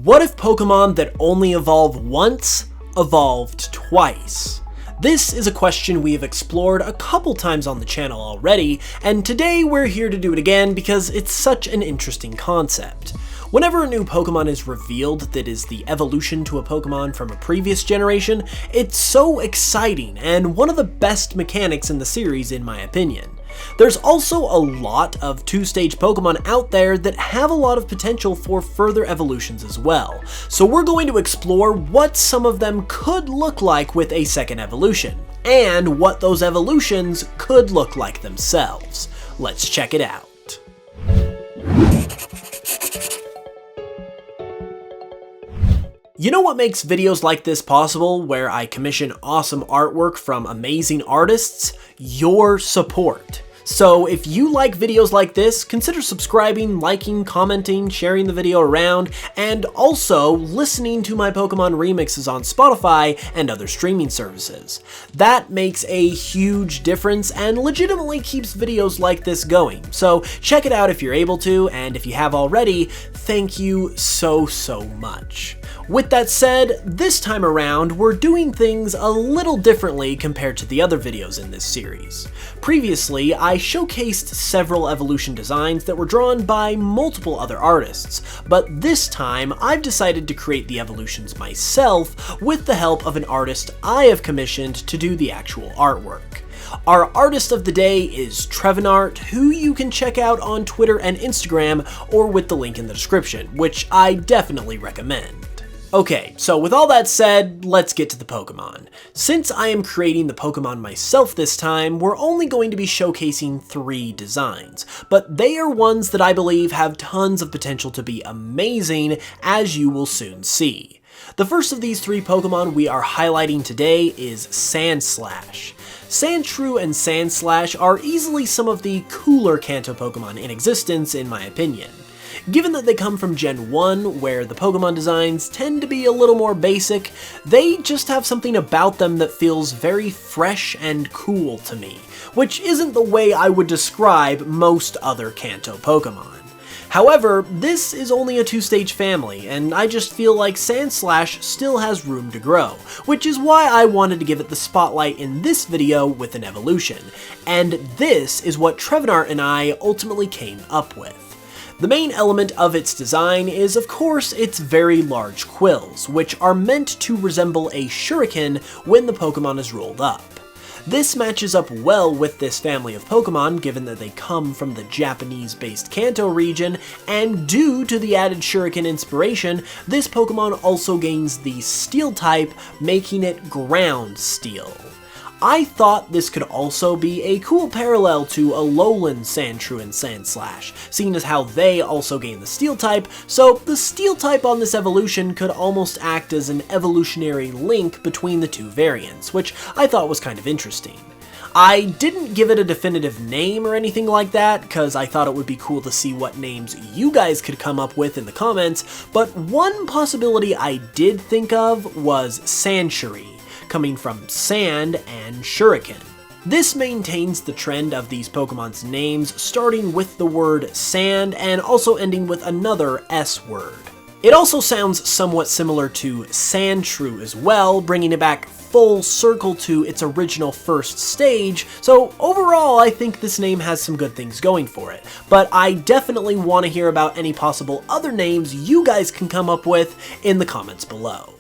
What if Pokemon that only evolve once evolved twice? This is a question we have explored a couple times on the channel already, and today we're here to do it again because it's such an interesting concept. Whenever a new Pokemon is revealed that is the evolution to a Pokemon from a previous generation, it's so exciting and one of the best mechanics in the series in my opinion. There's also a lot of two-stage Pokemon out there that have a lot of potential for further evolutions as well, so we're going to explore what some of them could look like with a second evolution, and what those evolutions could look like themselves. Let's check it out. You know what makes videos like this possible, where I commission awesome artwork from amazing artists? Your support. So if you like videos like this, consider subscribing, liking, commenting, sharing the video around, and also listening to my Pokemon remixes on Spotify and other streaming services. That makes a huge difference and legitimately keeps videos like this going. So check it out if you're able to, and if you have already, thank you so much. With that said, this time around, we're doing things a little differently compared to the other videos in this series. Previously, I showcased several evolution designs that were drawn by multiple other artists, but this time I've decided to create the evolutions myself with the help of an artist I have commissioned to do the actual artwork. Our artist of the day is Trevenart, who you can check out on Twitter and Instagram or with the link in the description, which I definitely recommend. Okay, so with all that said, let's get to the Pokemon. Since I am creating the Pokemon myself this time, we're only going to be showcasing 3 designs, but they are ones that I believe have tons of potential to be amazing, as you will soon see. The first of these 3 Pokemon we are highlighting today is Sandslash. Sandshrew and Sandslash are easily some of the cooler Kanto Pokemon in existence in my opinion. Given that they come from Gen 1, where the Pokemon designs tend to be a little more basic, they just have something about them that feels very fresh and cool to me, which isn't the way I would describe most other Kanto Pokemon. However, this is only a 2-stage family, and I just feel like Sandslash still has room to grow, which is why I wanted to give it the spotlight in this video with an evolution, and this is what Trevenart and I ultimately came up with. The main element of its design is, of course, its very large quills, which are meant to resemble a shuriken when the Pokemon is rolled up. This matches up well with this family of Pokemon, given that they come from the Japanese-based Kanto region, and due to the added shuriken inspiration, this Pokemon also gains the Steel type, making it Ground Steel. I thought this could also be a cool parallel to Alolan Sandshrew and Sandslash, seeing as how they also gain the Steel type, so the Steel type on this evolution could almost act as an evolutionary link between the 2 variants, which I thought was kind of interesting. I didn't give it a definitive name or anything like that, because I thought it would be cool to see what names you guys could come up with in the comments, but one possibility I did think of was Sandshrew, coming from sand and shuriken. This maintains the trend of these Pokemon's names, starting with the word sand and also ending with another S word. It also sounds somewhat similar to Sandshrew as well, bringing it back full circle to its original first stage, so overall I think this name has some good things going for it, but I definitely want to hear about any possible other names you guys can come up with in the comments below.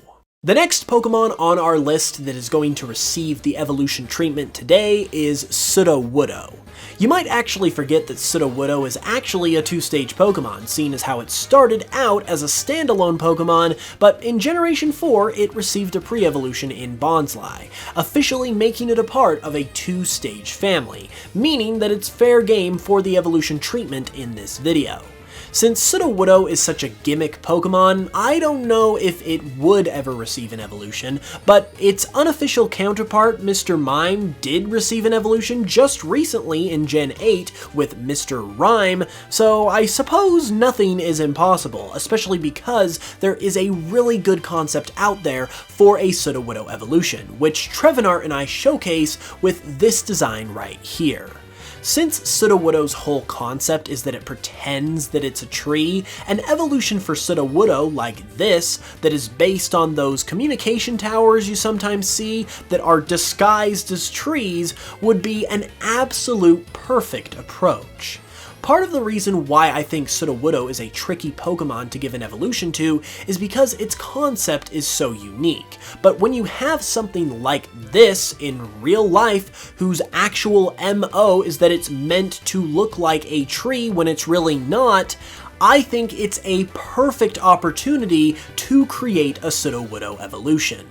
The next Pokemon on our list that is going to receive the evolution treatment today is Sudoku. You might actually forget that Sudoku is actually a 2-stage Pokemon, seeing as how it started out as a standalone Pokemon, but in Generation 4 it received a pre-evolution in Bonsly, officially making it a part of a 2-stage family, meaning that it's fair game for the evolution treatment in this video. Since Sudoku is such a gimmick Pokemon, I don't know if it would ever receive an evolution, but its unofficial counterpart, Mr. Mime, did receive an evolution just recently in Gen 8 with Mr. Rhyme, so I suppose nothing is impossible, especially because there is a really good concept out there for a Sudoku evolution, which Trevenart and I showcase with this design right here. Since Sudowoodo's whole concept is that it pretends that it's a tree, an evolution for Sudowoodo like this, that is based on those communication towers you sometimes see that are disguised as trees, would be an absolute perfect approach. Part of the reason why I think Sudowoodo is a tricky Pokemon to give an evolution to is because its concept is so unique, but when you have something like this in real life, whose actual MO is that it's meant to look like a tree when it's really not, I think it's a perfect opportunity to create a Sudowoodo evolution.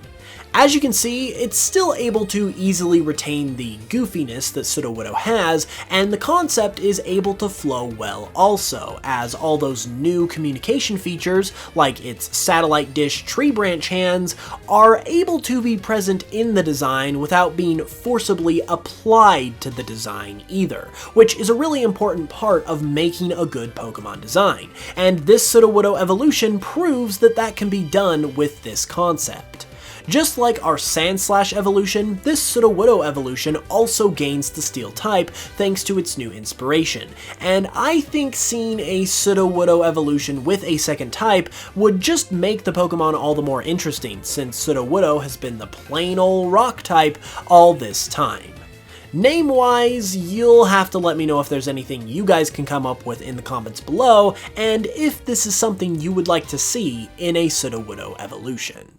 As you can see, it's still able to easily retain the goofiness that Sudowoodo has, and the concept is able to flow well also, as all those new communication features, like its satellite dish tree branch hands, are able to be present in the design without being forcibly applied to the design either, which is a really important part of making a good Pokemon design, and this Sudowoodo evolution proves that that can be done with this concept. Just like our Sandslash evolution, this Sudowoodo evolution also gains the Steel type thanks to its new inspiration, and I think seeing a Sudowoodo evolution with a second type would just make the Pokemon all the more interesting, since Sudowoodo has been the plain old rock type all this time. Name-wise, you'll have to let me know if there's anything you guys can come up with in the comments below, and if this is something you would like to see in a Sudowoodo evolution.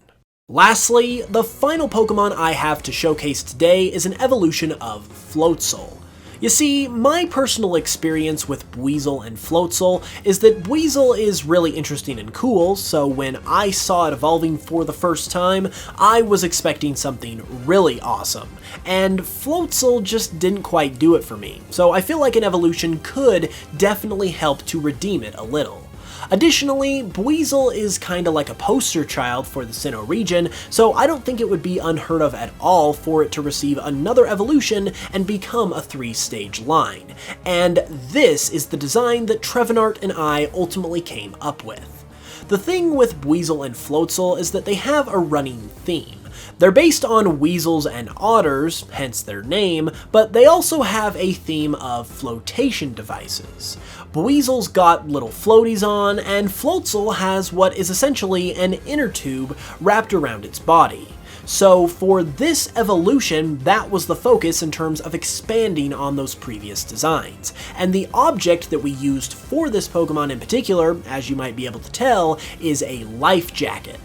Lastly, the final Pokemon I have to showcase today is an evolution of Floatzel. You see, my personal experience with Buizel and Floatzel is that Buizel is really interesting and cool, so when I saw it evolving for the first time, I was expecting something really awesome, and Floatzel just didn't quite do it for me, so I feel like an evolution could definitely help to redeem it a little. Additionally, Buizel is kinda like a poster child for the Sinnoh region, so I don't think it would be unheard of at all for it to receive another evolution and become a 3-stage line, and this is the design that Trevenart and I ultimately came up with. The thing with Buizel and Floatzel is that they have a running theme. They're based on weasels and otters, hence their name, but they also have a theme of flotation devices. Buizel's got little floaties on, and Floatzel has what is essentially an inner tube wrapped around its body. So for this evolution, that was the focus in terms of expanding on those previous designs. And the object that we used for this Pokemon in particular, as you might be able to tell, is a life jacket.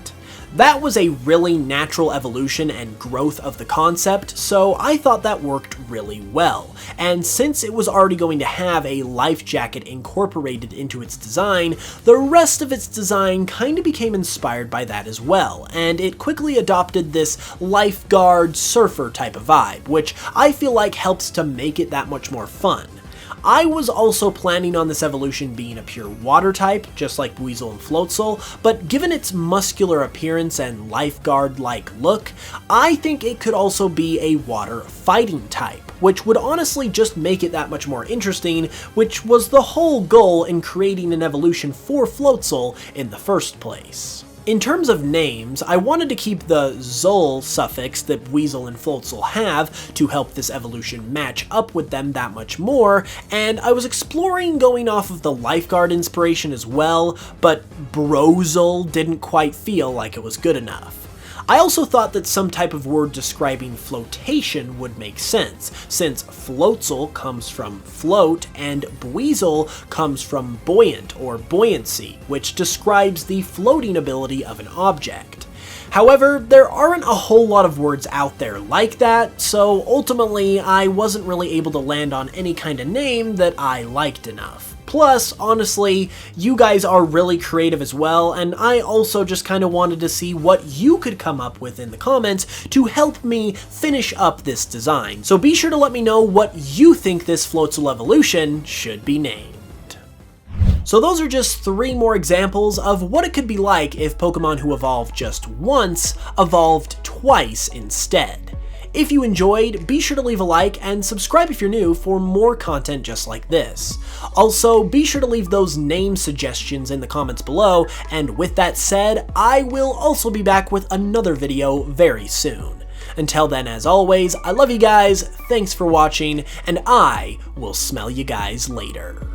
That was a really natural evolution and growth of the concept, so I thought that worked really well. And since it was already going to have a life jacket incorporated into its design, the rest of its design kind of became inspired by that as well, and it quickly adopted this lifeguard surfer type of vibe, which I feel like helps to make it that much more fun. I was also planning on this evolution being a pure water type, just like Buizel and Floatzel, but given its muscular appearance and lifeguard-like look, I think it could also be a water fighting type, which would honestly just make it that much more interesting, which was the whole goal in creating an evolution for Floatzel in the first place. In terms of names, I wanted to keep the Zol suffix that Buizel and Floatzel have to help this evolution match up with them that much more, and I was exploring going off of the lifeguard inspiration as well, but Brozel didn't quite feel like it was good enough. I also thought that some type of word describing flotation would make sense, since Floatzel comes from float and Buizel comes from buoyant or buoyancy, which describes the floating ability of an object. However, there aren't a whole lot of words out there like that, so ultimately I wasn't really able to land on any kind of name that I liked enough. Plus, honestly, you guys are really creative as well, and I also just kind of wanted to see what you could come up with in the comments to help me finish up this design. So be sure to let me know what you think this Floatzel evolution should be named. So those are just 3 more examples of what it could be like if Pokemon who evolved just once evolved twice instead. If you enjoyed, be sure to leave a like and subscribe if you're new for more content just like this. Also, be sure to leave those name suggestions in the comments below, and with that said, I will also be back with another video very soon. Until then, as always, I love you guys, thanks for watching, and I will smell you guys later.